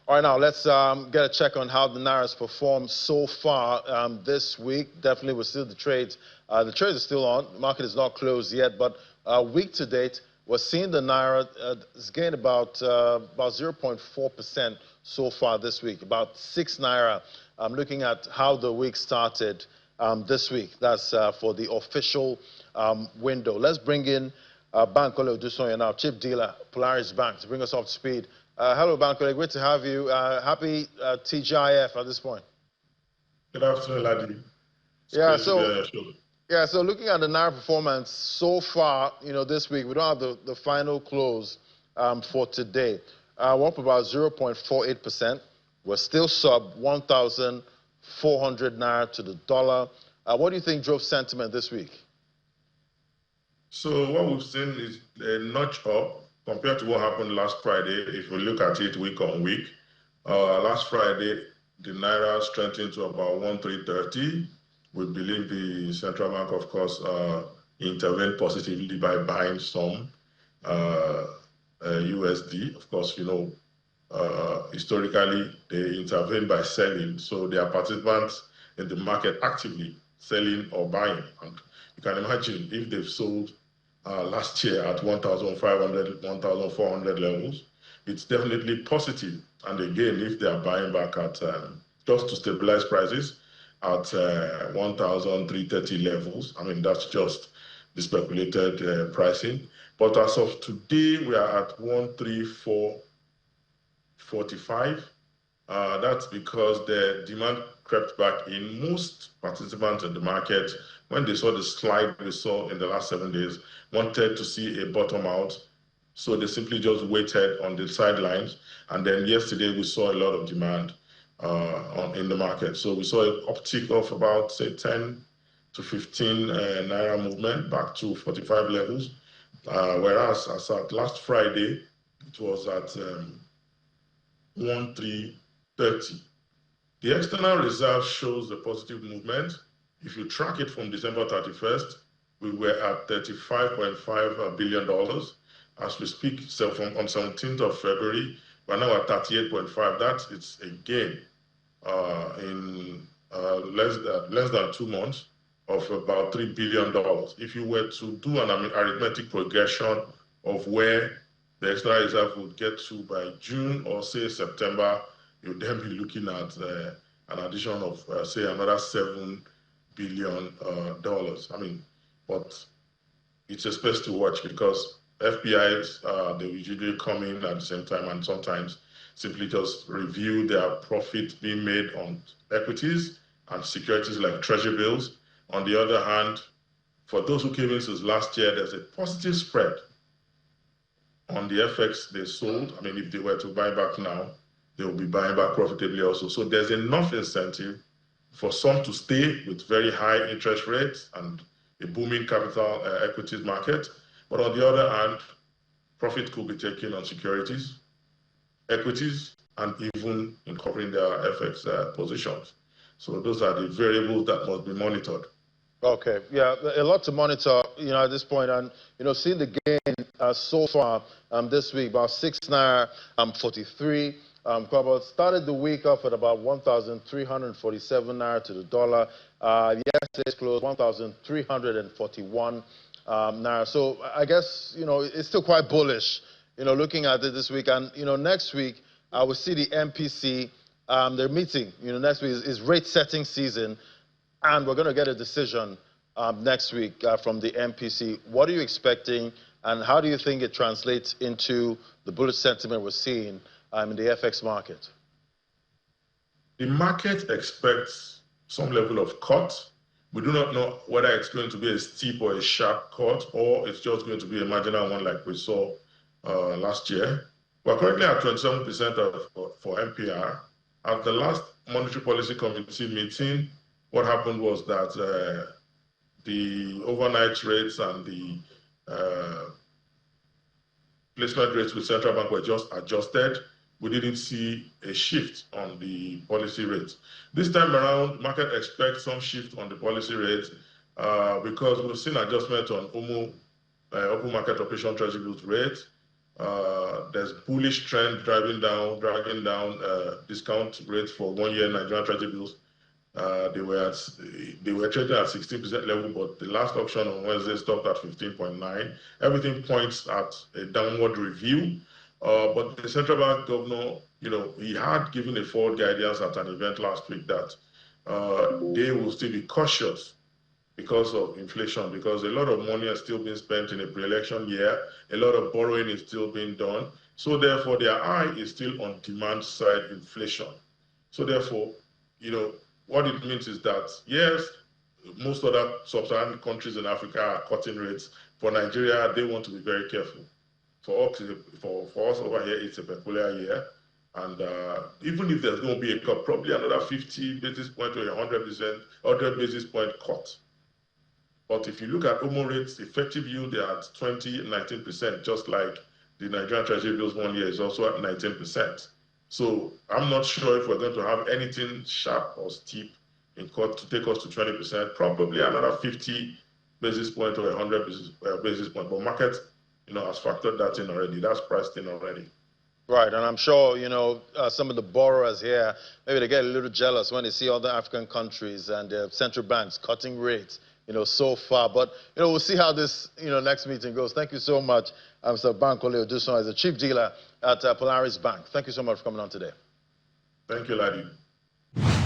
All right, now let's get a check on how the Naira's performed so far this week. Definitely, we'll see the trades. The trades are still on. The market is not closed yet, but week to date, we're seeing the Naira has gained about 0.4% so far this week, about 6 Naira. I'm looking at how the week started this week. That's for the official window. Let's bring in Bankole Odusonya now, chief dealer, Polaris Bank, to bring us up to speed. Hello, Bankole. Great to have you. Happy TGIF at this point. Good afternoon, Ladi. So looking at the Naira performance so far, this week, we don't have the final close for today. We're up about 0.48%. We're still sub 1,400 Naira to the dollar. What do you think drove sentiment this week? So what we've seen is a notch up compared to what happened last Friday. If we look at it week on week, last Friday, the Naira strengthened to about 1,330. We believe the central bank, of course, intervened positively by buying some USD. Of course, historically, they intervened by selling. So they are participants in the market actively selling or buying. And you can imagine if they've sold last year at 1,500, 1,400 levels, it's definitely positive. And again, if they are buying back at, just to stabilize prices, at 1,330 levels, I mean, that's just the speculated pricing. But as of today, we are at 134.45. That's because the demand crept back in. Most participants in the market, when they saw the slide we saw in the last 7 days, wanted to see a bottom out. So they simply just waited on the sidelines. And then yesterday, we saw a lot of demand in the market. So we saw an uptick of about, say, 10 to 15 Naira movement back to 45 levels. Whereas as at last Friday, it was at 1,330. The external reserve shows the positive movement. If you track it from December 31st, we were at $35.5 billion. As we speak, so on 17th of February, we're now at 38.5. That is a gain in less than 2 months of about $3 billion. If you were to do an arithmetic progression of where the external reserve would get to by June or say September, you'd then be looking at an addition of say another $7 billion. I mean, but it's a space to watch because FPIs, they usually come in at the same time and sometimes simply just review their profit being made on equities and securities like treasury bills. On the other hand, for those who came in since last year, there's a positive spread on the FX they sold. I mean, if they were to buy back now, they will be buying back profitably also. So there's enough incentive for some to stay with very high interest rates and a booming capital equities market. But on the other hand, profit could be taken on securities, equities, and even incorporating their FX positions. So those are the variables that must be monitored. Okay, yeah, a lot to monitor, at this point. And, seeing the gain so far this week, about 6 Naira 43. Started the week off at about 1,347 Naira to the dollar. Yesterday's close 1,341 Naira. So I guess, it's still quite bullish, looking at it this week. And, next week, we'll see the MPC, they're meeting. Next week is rate setting season. And we're going to get a decision next week from the MPC. What are you expecting, and how do you think it translates into the bullish sentiment we're seeing in the FX market? The market expects some level of cut. We do not know whether it's going to be a steep or a sharp cut, or it's just going to be a marginal one like we saw last year. We're currently at 27% for MPR. At the last Monetary Policy Committee meeting, what happened was that the overnight rates and the placement rates with central bank were just adjusted. We didn't see a shift on the policy rates. This time around, market expects some shift on the policy rates because we've seen adjustment on open market operation treasury bills rate. There's bullish trend dragging down discount rates for 1 year Nigerian Treasury bills. They were trading at 16% level, but the last auction on Wednesday stopped at 15.9. Everything points at a downward review. But the central bank governor, he had given a forward guidance at an event last week that they will still be cautious because of inflation, because a lot of money is still being spent in a pre-election year, a lot of borrowing is still being done. So therefore, their eye is still on demand side inflation. So therefore, what it means is that, yes, most other sub-Saharan countries in Africa are cutting rates. For Nigeria, they want to be very careful. For us over here, it's a peculiar year. And even if there's going to be a cut, probably another 50 basis point or 100 basis point cut. But if you look at OMO rates, effective yield, they are at 19%, just like the Nigerian Treasury bills 1 year is also at 19%. So I'm not sure if we're going to have anything sharp or steep in cut to take us to 20%, probably another 50 basis point or 100 basis point. But market, has factored that in already. That's priced in already. Right, and I'm sure, some of the borrowers here, maybe they get a little jealous when they see other African countries and their central banks cutting rates, so far. But, we'll see how this, next meeting goes. Thank you so much, Mr. Bankole Oduson, as a chief dealer at Polaris Bank. Thank you so much for coming on today. Thank you, Ladi.